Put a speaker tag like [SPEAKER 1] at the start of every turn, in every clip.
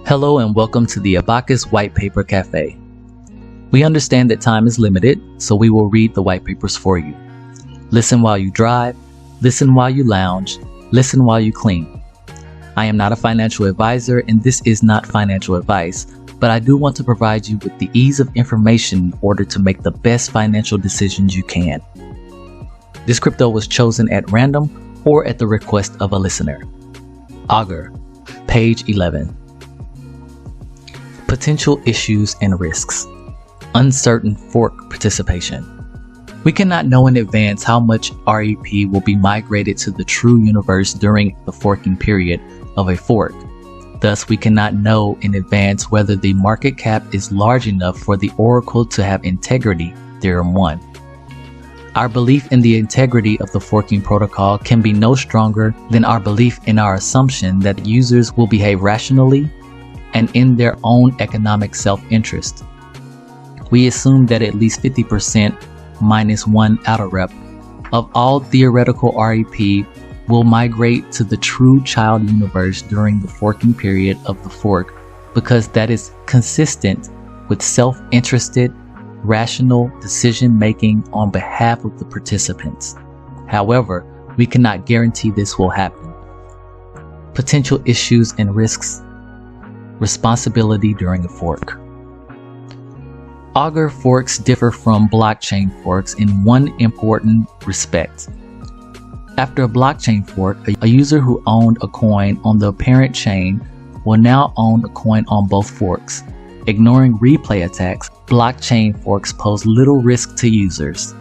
[SPEAKER 1] Hello and welcome to the Abakuas Whitepaper Cafe. We understand that time is limited, so we will read the white papers for you. Listen while you drive, listen while you lounge, listen while you clean. I am not a financial advisor and this is not financial advice, but I do want to provide you with the ease of information in order to make the best financial decisions you can. This crypto was chosen at random or at the request of a listener. Augur, page 11. Potential issues and risks. Uncertain fork participation. We cannot know in advance how much REP will be migrated to the true universe during the forking period of a fork. Thus, we cannot know in advance whether the market cap is large enough for the oracle to have integrity, theorem 1. Our belief in the integrity of the forking protocol can be no stronger than our belief in our assumption that users will behave rationally and in their own economic self-interest. We assume that at least 50% minus one outer rep of all theoretical REP will migrate to the true child universe during the forking period of the fork because that is consistent with self-interested, rational decision-making on behalf of the participants. However, we cannot guarantee this will happen. Potential issues and risks. Responsibility during a fork. Augur forks differ from blockchain forks in one important respect. After a blockchain fork, a user who owned a coin on the parent chain will now own a coin on both forks. Ignoring replay attacks, blockchain forks pose little risk to users.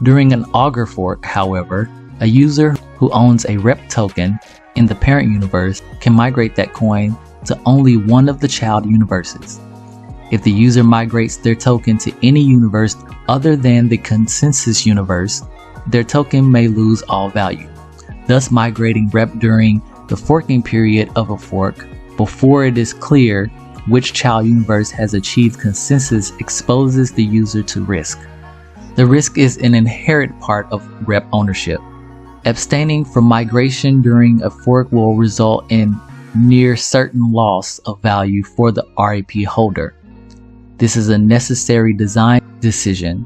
[SPEAKER 1] During an Augur fork, however, a user who owns a rep token in the parent universe can migrate that coin to only one of the child universes. If the user migrates their token to any universe other than the consensus universe, their token may lose all value. Thus, migrating rep during the forking period of a fork before it is clear which child universe has achieved consensus exposes the user to risk. The risk is an inherent part of rep ownership. Abstaining from migration during a fork will result in near certain loss of value for the REP holder. This is a necessary design decision,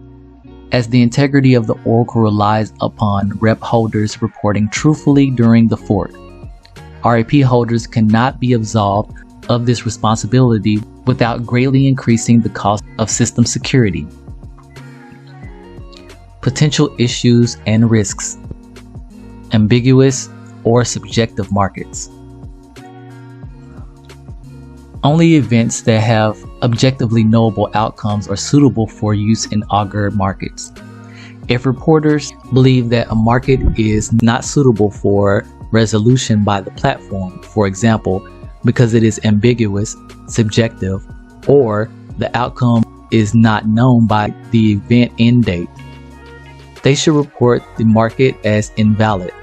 [SPEAKER 1] as the integrity of the oracle relies upon rep holders reporting truthfully during the fork. REP holders cannot be absolved of this responsibility without greatly increasing the cost of system security. Potential issues and risks. Ambiguous or subjective markets. Only events that have objectively knowable outcomes are suitable for use in Augur markets. If reporters believe that a market is not suitable for resolution by the platform, for example, because it is ambiguous, subjective, or the outcome is not known by the event end date, they should report the market as invalid.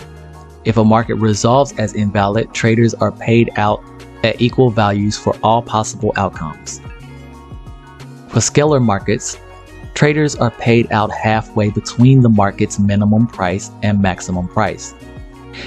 [SPEAKER 1] If a market resolves as invalid, traders are paid out at equal values for all possible outcomes. For scalar markets, traders are paid out halfway between the market's minimum price and maximum price.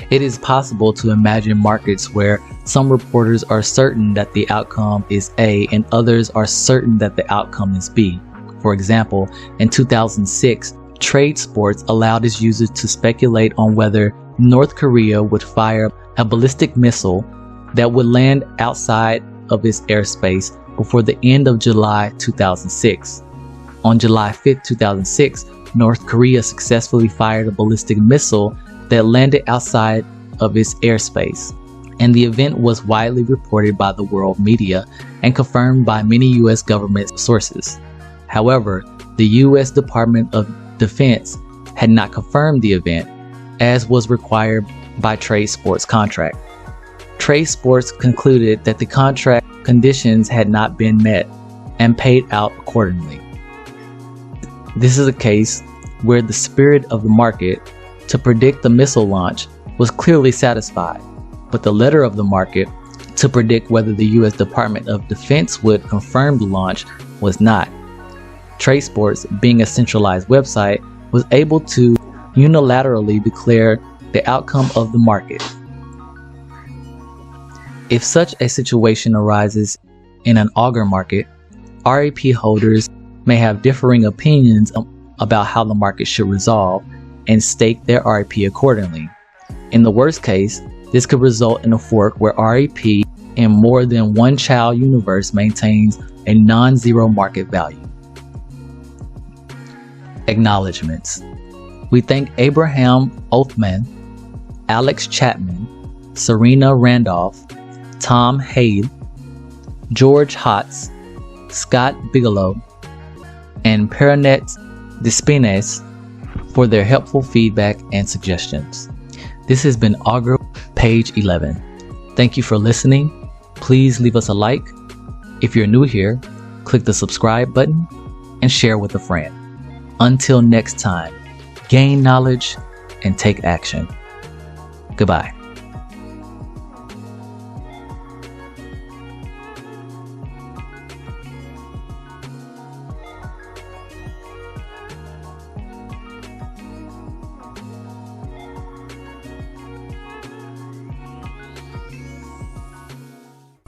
[SPEAKER 1] It is possible to imagine markets where some reporters are certain that the outcome is A and others are certain that the outcome is B. For example, in 2006, Trade Sports allowed its users to speculate on whether North Korea would fire a ballistic missile that would land outside of its airspace before the end of July 2006. On July 5, 2006, North Korea successfully fired a ballistic missile that landed outside of its airspace, and the event was widely reported by the world media and confirmed by many U.S. government sources. However, the U.S. Department of Defense had not confirmed the event, as was required by Trade Sports' contract. Trade Sports concluded that the contract conditions had not been met and paid out accordingly. This is a case where the spirit of the market to predict the missile launch was clearly satisfied, but the letter of the market to predict whether the U.S. Department of Defense would confirm the launch was not. Trade Sports, being a centralized website, was able to unilaterally declare the outcome of the market. If such a situation arises in an Augur market, RAP holders may have differing opinions about how the market should resolve and stake their RAP accordingly. In the worst case, this could result in a fork where RAP in more than one child universe maintains a non-zero market value. Acknowledgements. We thank Abraham Othman, Alex Chapman, Serena Randolph, Tom Hale, George Hotz, Scott Bigelow, and Perinet Despines for their helpful feedback and suggestions. This has been Augur, page 11. Thank you for listening. Please leave us a like. If you're new here, click the subscribe button and share with a friend. Until next time, gain knowledge and take action. Goodbye.